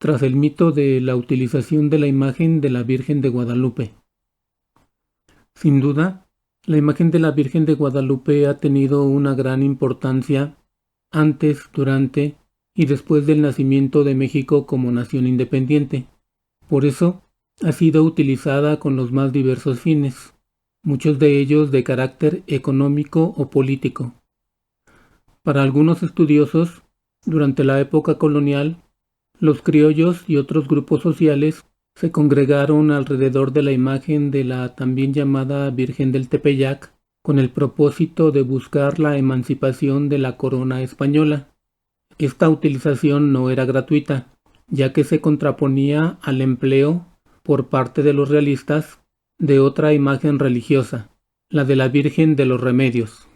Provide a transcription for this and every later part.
tras el mito de la utilización de la imagen de la Virgen de Guadalupe. Sin duda, la imagen de la Virgen de Guadalupe ha tenido una gran importancia antes, durante y después del nacimiento de México como nación independiente. Por eso, ha sido utilizada con los más diversos fines, muchos de ellos de carácter económico o político. Para algunos estudiosos, durante la época colonial, los criollos y otros grupos sociales se congregaron alrededor de la imagen de la también llamada Virgen del Tepeyac con el propósito de buscar la emancipación de la corona española. Esta utilización no era gratuita, ya que se contraponía al empleo, por parte de los realistas, de otra imagen religiosa, la de la Virgen de los Remedios.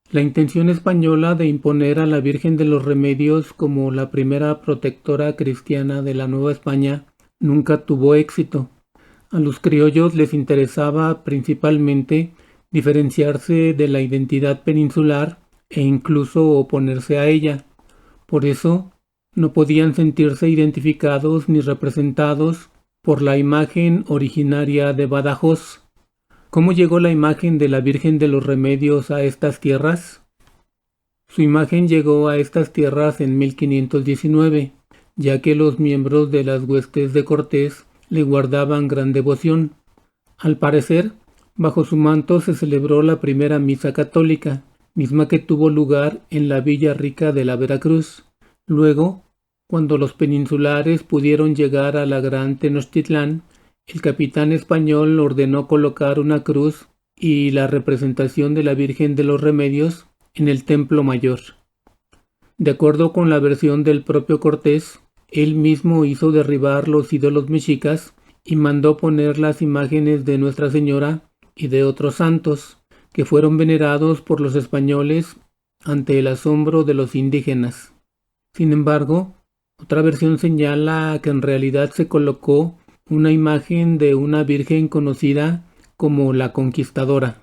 La intención española de imponer a la Virgen de los Remedios como la primera protectora cristiana de la Nueva España nunca tuvo éxito. A los criollos les interesaba principalmente diferenciarse de la identidad peninsular e incluso oponerse a ella. Por eso, no podían sentirse identificados ni representados por la imagen originaria de Badajoz. ¿Cómo llegó la imagen de la Virgen de los Remedios a estas tierras? Su imagen llegó a estas tierras en 1519, ya que los miembros de las huestes de Cortés le guardaban gran devoción. Al parecer, bajo su manto se celebró la primera misa católica, misma que tuvo lugar en la Villa Rica de la Veracruz. Luego, cuando los peninsulares pudieron llegar a la Gran Tenochtitlán, el capitán español ordenó colocar una cruz y la representación de la Virgen de los Remedios en el Templo Mayor. De acuerdo con la versión del propio Cortés, él mismo hizo derribar los ídolos mexicas y mandó poner las imágenes de Nuestra Señora y de otros santos, que fueron venerados por los españoles ante el asombro de los indígenas. Sin embargo, otra versión señala que en realidad se colocó una imagen de una virgen conocida como la Conquistadora.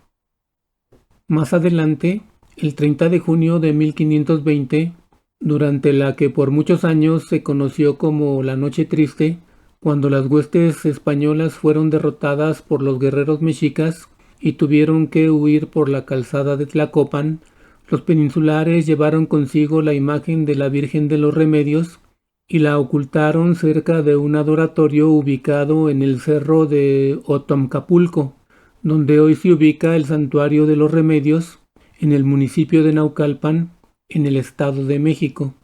Más adelante, el 30 de junio de 1520, durante la que por muchos años se conoció como la Noche Triste, cuando las huestes españolas fueron derrotadas por los guerreros mexicas y tuvieron que huir por la calzada de Tlacopan, los peninsulares llevaron consigo la imagen de la Virgen de los Remedios y la ocultaron cerca de un adoratorio ubicado en el cerro de Otomcapulco, donde hoy se ubica el Santuario de los Remedios, en el municipio de Naucalpan, en el Estado de México.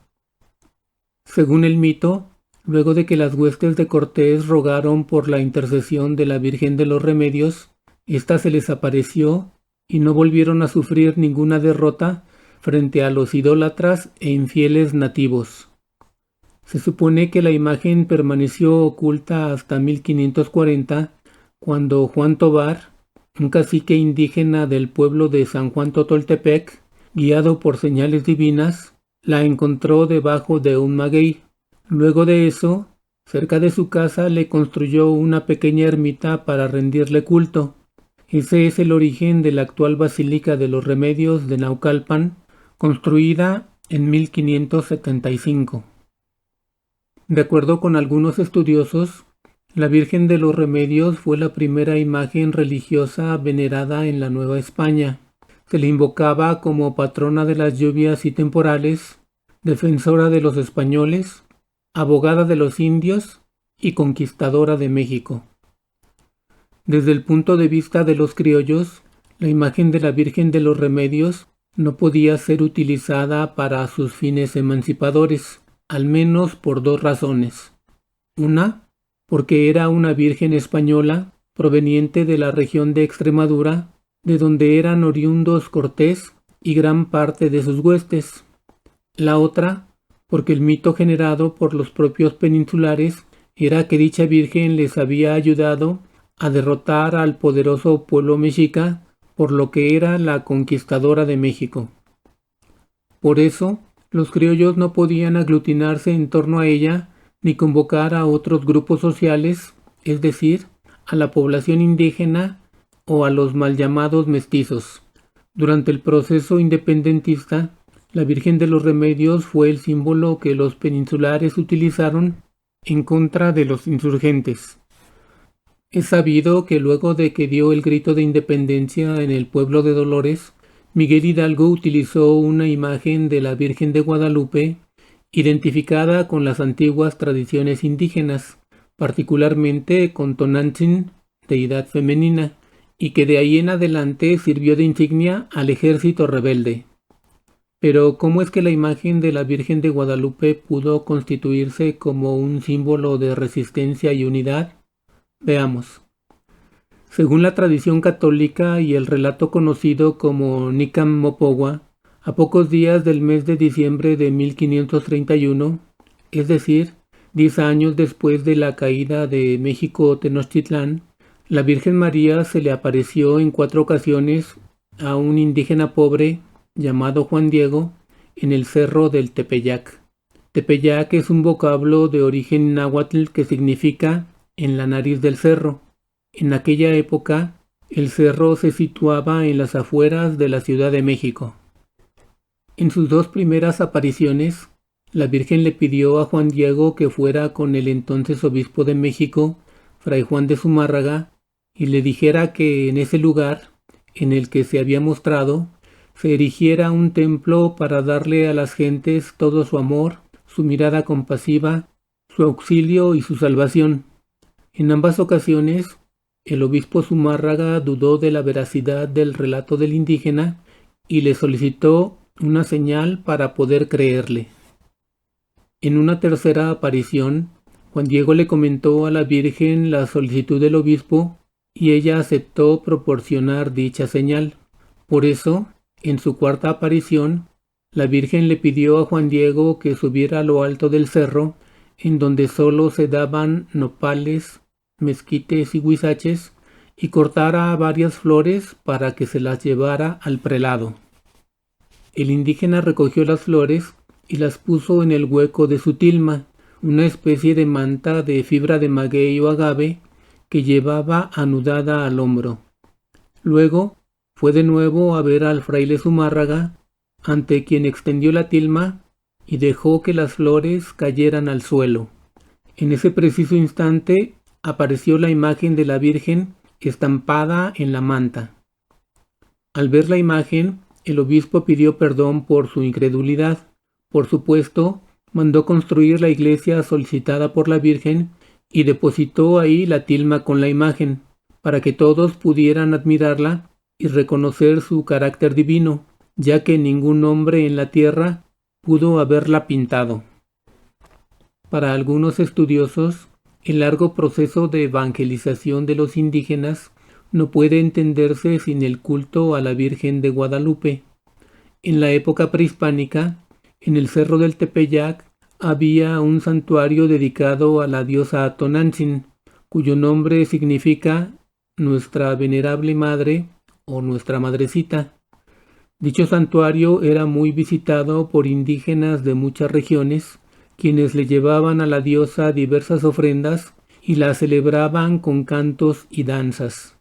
Según el mito, luego de que las huestes de Cortés rogaron por la intercesión de la Virgen de los Remedios, ésta se les apareció y no volvieron a sufrir ninguna derrota frente a los idólatras e infieles nativos. Se supone que la imagen permaneció oculta hasta 1540, cuando Juan Tovar, un cacique indígena del pueblo de San Juan Totoltepec, guiado por señales divinas, la encontró debajo de un maguey. Luego de eso, cerca de su casa le construyó una pequeña ermita para rendirle culto. Ese es el origen de la actual Basílica de los Remedios de Naucalpan, construida en 1575. De acuerdo con algunos estudiosos, la Virgen de los Remedios fue la primera imagen religiosa venerada en la Nueva España. Se le invocaba como patrona de las lluvias y temporales, defensora de los españoles, abogada de los indios y conquistadora de México. Desde el punto de vista de los criollos, la imagen de la Virgen de los Remedios no podía ser utilizada para sus fines emancipadores, al menos por dos razones. Una, porque era una virgen española proveniente de la región de Extremadura, de donde eran oriundos Cortés y gran parte de sus huestes. La otra, porque el mito generado por los propios peninsulares era que dicha virgen les había ayudado a derrotar al poderoso pueblo mexica, por lo que era la conquistadora de México. Por eso, los criollos no podían aglutinarse en torno a ella ni convocar a otros grupos sociales, es decir, a la población indígena o a los mal llamados mestizos. Durante el proceso independentista, La Virgen de los Remedios fue el símbolo que los peninsulares utilizaron en contra de los insurgentes. Es sabido que luego de que dio el grito de independencia en el pueblo de Dolores, Miguel Hidalgo utilizó una imagen de la Virgen de Guadalupe identificada con las antiguas tradiciones indígenas, particularmente con Tonantzin, deidad femenina, y que de ahí en adelante sirvió de insignia al ejército rebelde. Pero ¿cómo es que la imagen de la Virgen de Guadalupe pudo constituirse como un símbolo de resistencia y unidad? Veamos. Según la tradición católica y el relato conocido como Nicam Mopogua, a pocos días del mes de diciembre de 1531, es decir, 10 años después de la caída de México Tenochtitlán, la Virgen María se le apareció en 4 ocasiones a un indígena pobre llamado Juan Diego en el cerro del Tepeyac. Tepeyac es un vocablo de origen náhuatl que significa en la nariz del cerro. En aquella época, el cerro se situaba en las afueras de la Ciudad de México. En sus 2 primeras apariciones, la Virgen le pidió a Juan Diego que fuera con el entonces obispo de México, Fray Juan de Zumárraga, y le dijera que en ese lugar, en el que se había mostrado, se erigiera un templo para darle a las gentes todo su amor, su mirada compasiva, su auxilio y su salvación. En ambas ocasiones, el obispo Zumárraga dudó de la veracidad del relato del indígena y le solicitó una señal para poder creerle. En una tercera aparición, Juan Diego le comentó a la Virgen la solicitud del obispo y ella aceptó proporcionar dicha señal. Por eso, en su 4ª aparición, la Virgen le pidió a Juan Diego que subiera a lo alto del cerro, en donde solo se daban nopales, mezquites y huizaches, y cortara varias flores para que se las llevara al prelado. El indígena recogió las flores y las puso en el hueco de su tilma, una especie de manta de fibra de maguey o agave que llevaba anudada al hombro. Luego fue de nuevo a ver al fraile Zumárraga, ante quien extendió la tilma y dejó que las flores cayeran al suelo. En ese preciso instante apareció la imagen de la Virgen estampada en la manta. Al ver la imagen, el obispo pidió perdón por su incredulidad. Por supuesto, mandó construir la iglesia solicitada por la Virgen y depositó ahí la tilma con la imagen, para que todos pudieran admirarla y reconocer su carácter divino, ya que ningún hombre en la tierra pudo haberla pintado. Para algunos estudiosos, el largo proceso de evangelización de los indígenas no puede entenderse sin el culto a la Virgen de Guadalupe. En la época prehispánica, en el cerro del Tepeyac había un santuario dedicado a la diosa Tonantzin, cuyo nombre significa Nuestra Venerable Madre o Nuestra Madrecita. Dicho santuario era muy visitado por indígenas de muchas regiones, quienes le llevaban a la diosa diversas ofrendas y la celebraban con cantos y danzas.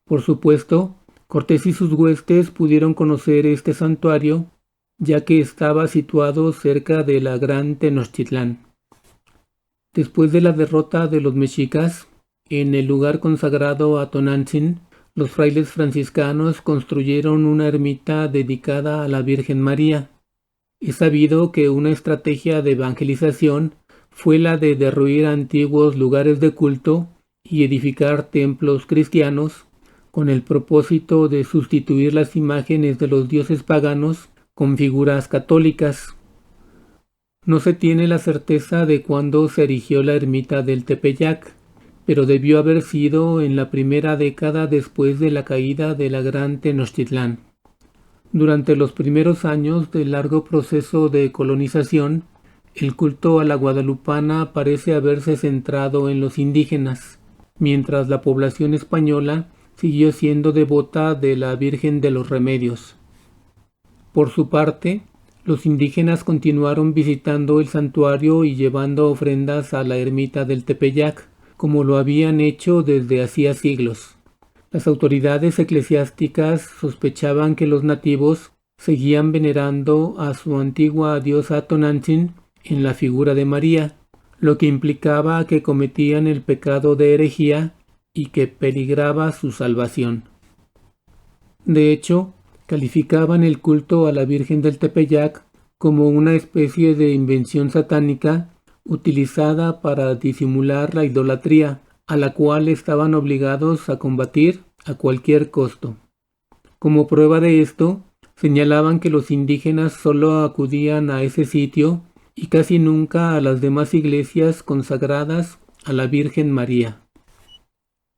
Por supuesto, Cortés y sus huestes pudieron conocer este santuario, ya que estaba situado cerca de la Gran Tenochtitlán. Después de la derrota de los mexicas, en el lugar consagrado a Tonantzin, los frailes franciscanos construyeron una ermita dedicada a la Virgen María. Es sabido que una estrategia de evangelización fue la de derruir antiguos lugares de culto y edificar templos cristianos, con el propósito de sustituir las imágenes de los dioses paganos con figuras católicas. No se tiene la certeza de cuándo se erigió la ermita del Tepeyac, pero debió haber sido en la primera década después de la caída de la Gran Tenochtitlán. Durante los primeros años del largo proceso de colonización, el culto a la guadalupana parece haberse centrado en los indígenas, mientras la población española siguió siendo devota de la Virgen de los Remedios. Por su parte, los indígenas continuaron visitando el santuario y llevando ofrendas a la ermita del Tepeyac, como lo habían hecho desde hacía siglos. Las autoridades eclesiásticas sospechaban que los nativos seguían venerando a su antigua diosa Tonantzin en la figura de María, lo que implicaba que cometían el pecado de herejía y que peligraba su salvación. De hecho, calificaban el culto a la Virgen del Tepeyac como una especie de invención satánica utilizada para disimular la idolatría, a la cual estaban obligados a combatir a cualquier costo. Como prueba de esto, señalaban que los indígenas solo acudían a ese sitio y casi nunca a las demás iglesias consagradas a la Virgen María.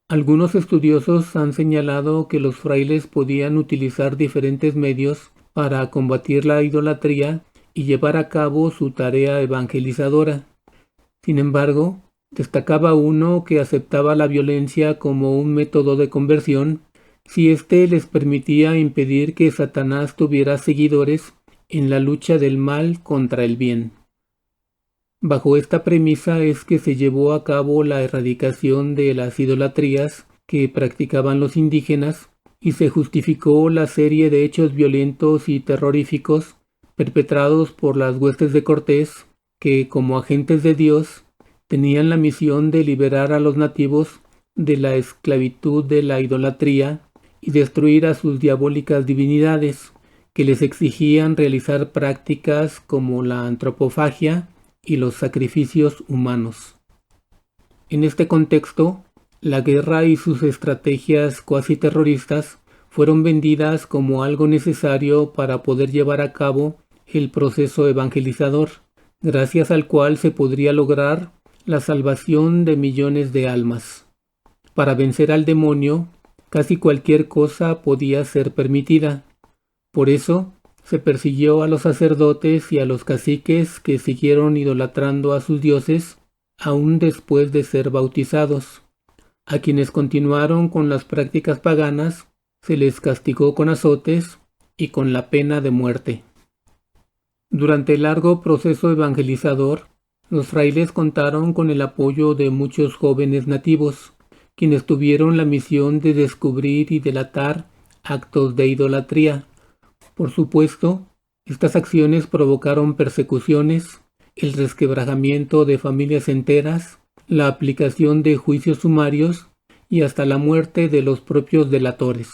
Algunos estudiosos han señalado que los frailes podían utilizar diferentes medios para combatir la idolatría y llevar a cabo su tarea evangelizadora. Sin embargo, destacaba uno que aceptaba la violencia como un método de conversión si éste les permitía impedir que Satanás tuviera seguidores en la lucha del mal contra el bien. Bajo esta premisa es que se llevó a cabo la erradicación de las idolatrías que practicaban los indígenas y se justificó la serie de hechos violentos y terroríficos perpetrados por las huestes de Cortés, que como agentes de Dios tenían la misión de liberar a los nativos de la esclavitud de la idolatría y destruir a sus diabólicas divinidades, que les exigían realizar prácticas como la antropofagia y los sacrificios humanos. En este contexto, la guerra y sus estrategias cuasi terroristas fueron vendidas como algo necesario para poder llevar a cabo el proceso evangelizador, gracias al cual se podría lograr la salvación de millones de almas. Para vencer al demonio, casi cualquier cosa podía ser permitida. Por eso, se persiguió a los sacerdotes y a los caciques que siguieron idolatrando a sus dioses aún después de ser bautizados. A quienes continuaron con las prácticas paganas se les castigó con azotes y con la pena de muerte. Durante el largo proceso evangelizador, los frailes contaron con el apoyo de muchos jóvenes nativos, quienes tuvieron la misión de descubrir y delatar actos de idolatría. Por supuesto, estas acciones provocaron persecuciones, el resquebrajamiento de familias enteras, la aplicación de juicios sumarios y hasta la muerte de los propios delatores.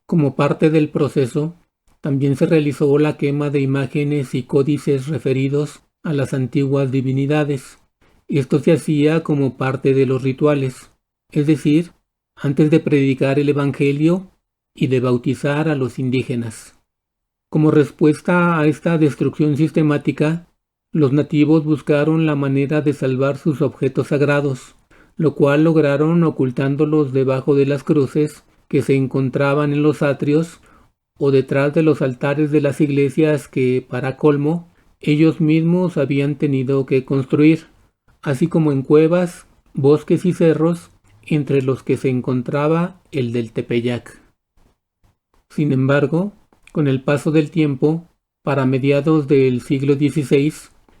Como parte del proceso, también se realizó la quema de imágenes y códices referidos a las antiguas divinidades. Esto se hacía como parte de los rituales, es decir, antes de predicar el Evangelio y de bautizar a los indígenas. Como respuesta a esta destrucción sistemática, los nativos buscaron la manera de salvar sus objetos sagrados, lo cual lograron ocultándolos debajo de las cruces que se encontraban en los atrios o detrás de los altares de las iglesias que, para colmo, ellos mismos habían tenido que construir, así como en cuevas, bosques y cerros, entre los que se encontraba el del Tepeyac. Sin embargo, con el paso del tiempo, para mediados del siglo XVI,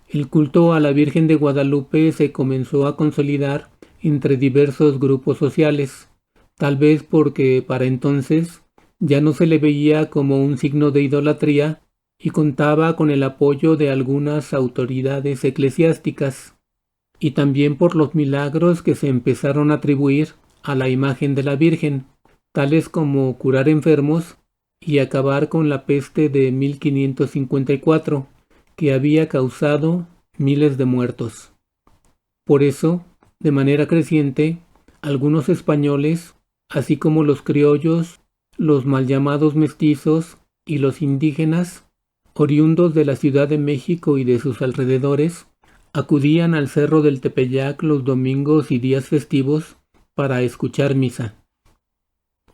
el culto a la Virgen de Guadalupe se comenzó a consolidar entre diversos grupos sociales, tal vez porque para entonces ya no se le veía como un signo de idolatría y contaba con el apoyo de algunas autoridades eclesiásticas, y también por los milagros que se empezaron a atribuir a la imagen de la Virgen, tales como curar enfermos y acabar con la peste de 1554, que había causado miles de muertos. Por eso, de manera creciente, algunos españoles, así como los criollos, los mal llamados mestizos y los indígenas, oriundos de la Ciudad de México y de sus alrededores, acudían al Cerro del Tepeyac los domingos y días festivos para escuchar misa.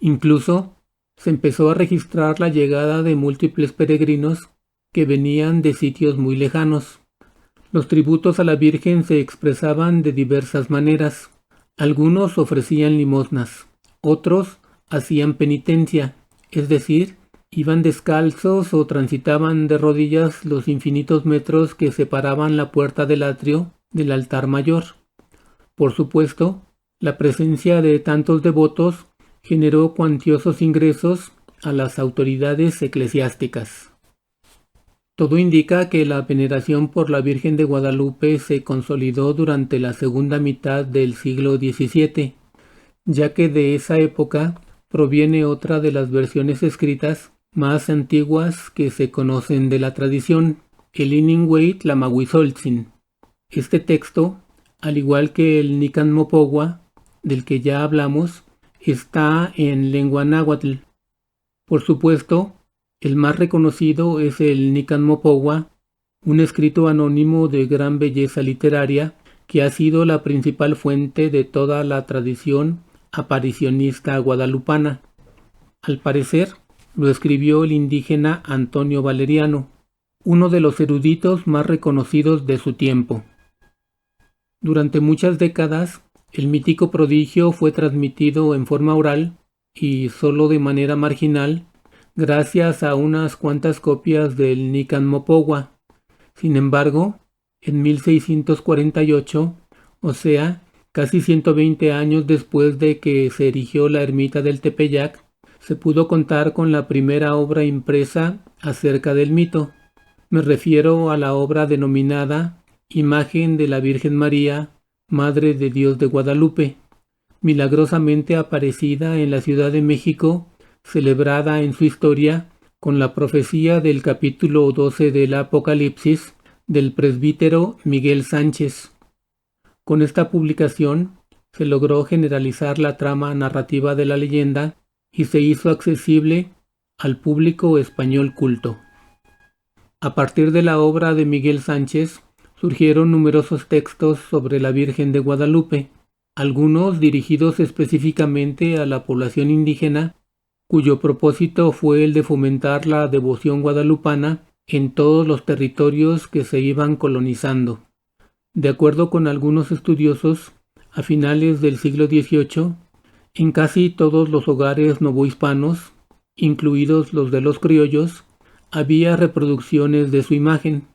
Incluso se empezó a registrar la llegada de múltiples peregrinos que venían de sitios muy lejanos. Los tributos a la Virgen se expresaban de diversas maneras. Algunos ofrecían limosnas, otros hacían penitencia, es decir, iban descalzos o transitaban de rodillas los infinitos metros que separaban la puerta del atrio del altar mayor. Por supuesto, la presencia de tantos devotos generó cuantiosos ingresos a las autoridades eclesiásticas. Todo indica que la veneración por la Virgen de Guadalupe se consolidó durante la segunda mitad del siglo XVII, ya que de esa época proviene otra de las versiones escritas más antiguas que se conocen de la tradición, el Inninhueyt Tlamahuizoltzin. Este texto, al igual que el Nican Mopogua, del que ya hablamos, está en lengua náhuatl. Por supuesto, el más reconocido es el Nican Mopogua, un escrito anónimo de gran belleza literaria que ha sido la principal fuente de toda la tradición aparicionista guadalupana. Al parecer, lo escribió el indígena Antonio Valeriano, uno de los eruditos más reconocidos de su tiempo. Durante muchas décadas, el mítico prodigio fue transmitido en forma oral y solo de manera marginal, gracias a unas cuantas copias del Nican Mopogua. Sin embargo, en 1648, o sea, casi 120 años después de que se erigió la ermita del Tepeyac, se pudo contar con la primera obra impresa acerca del mito. Me refiero a la obra denominada Imagen de la Virgen María, Madre de Dios de Guadalupe, milagrosamente aparecida en la Ciudad de México, celebrada en su historia con la profecía del capítulo 12 del Apocalipsis del presbítero Miguel Sánchez. Con esta publicación se logró generalizar la trama narrativa de la leyenda y se hizo accesible al público español culto. A partir de la obra de Miguel Sánchez surgieron numerosos textos sobre la Virgen de Guadalupe, algunos dirigidos específicamente a la población indígena, cuyo propósito fue el de fomentar la devoción guadalupana en todos los territorios que se iban colonizando. De acuerdo con algunos estudiosos, a finales del siglo XVIII, en casi todos los hogares novohispanos, incluidos los de los criollos, había reproducciones de su imagen.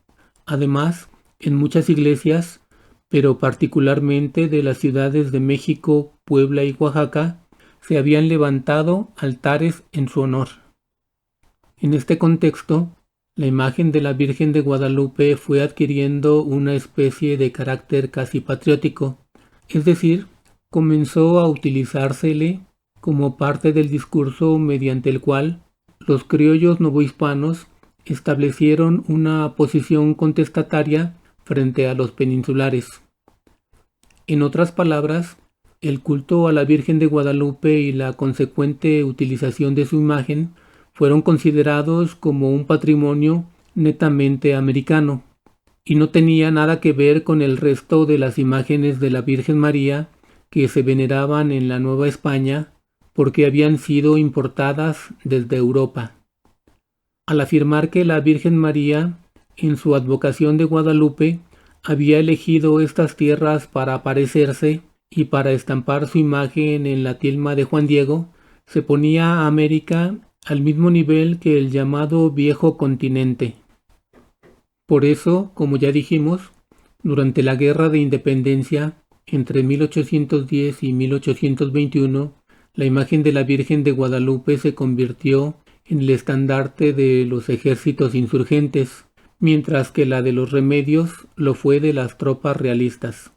Además, en muchas iglesias, pero particularmente de las ciudades de México, Puebla y Oaxaca, se habían levantado altares en su honor. En este contexto, la imagen de la Virgen de Guadalupe fue adquiriendo una especie de carácter casi patriótico, es decir, comenzó a utilizársele como parte del discurso mediante el cual los criollos novohispanos establecieron una posición contestataria frente a los peninsulares. En otras palabras, el culto a la Virgen de Guadalupe y la consecuente utilización de su imagen fueron considerados como un patrimonio netamente americano, y no tenía nada que ver con el resto de las imágenes de la Virgen María que se veneraban en la Nueva España porque habían sido importadas desde Europa. Al afirmar que la Virgen María, en su advocación de Guadalupe, había elegido estas tierras para aparecerse y para estampar su imagen en la tilma de Juan Diego, se ponía a América al mismo nivel que el llamado Viejo Continente. Por eso, como ya dijimos, durante la Guerra de Independencia, entre 1810 y 1821, la imagen de la Virgen de Guadalupe se convirtió en el estandarte de los ejércitos insurgentes, mientras que la de los Remedios lo fue de las tropas realistas.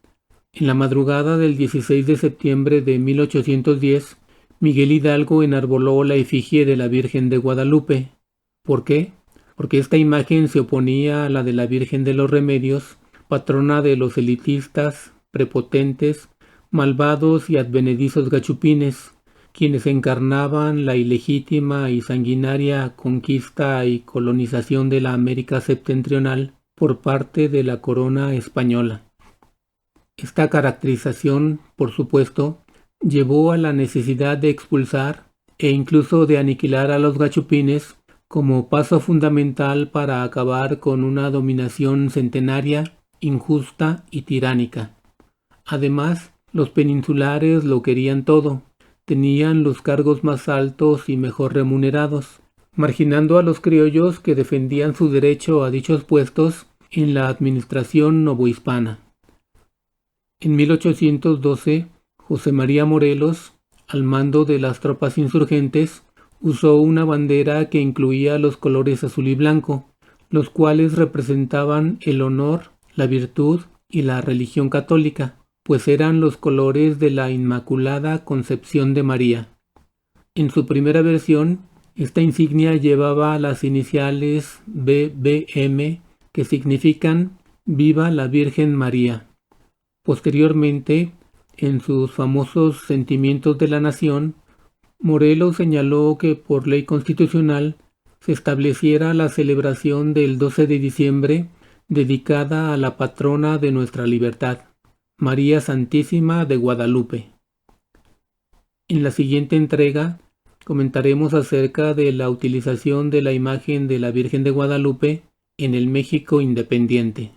En la madrugada del 16 de septiembre de 1810, Miguel Hidalgo enarboló la efigie de la Virgen de Guadalupe. ¿Por qué? Porque esta imagen se oponía a la de la Virgen de los Remedios, patrona de los elitistas, prepotentes, malvados y advenedizos gachupines, quienes encarnaban la ilegítima y sanguinaria conquista y colonización de la América septentrional por parte de la corona española. Esta caracterización, por supuesto, llevó a la necesidad de expulsar e incluso de aniquilar a los gachupines como paso fundamental para acabar con una dominación centenaria, injusta y tiránica. Además, los peninsulares lo querían todo, tenían los cargos más altos y mejor remunerados, marginando a los criollos que defendían su derecho a dichos puestos en la administración novohispana. En 1812, José María Morelos, al mando de las tropas insurgentes, usó una bandera que incluía los colores azul y blanco, los cuales representaban el honor, la virtud y la religión católica, pues eran los colores de la Inmaculada Concepción de María. En su primera versión, esta insignia llevaba las iniciales BBM, que significan Viva la Virgen María. Posteriormente, en sus famosos Sentimientos de la Nación, Morelos señaló que por ley constitucional se estableciera la celebración del 12 de diciembre dedicada a la patrona de nuestra libertad, María Santísima de Guadalupe. En la siguiente entrega comentaremos acerca de la utilización de la imagen de la Virgen de Guadalupe en el México independiente.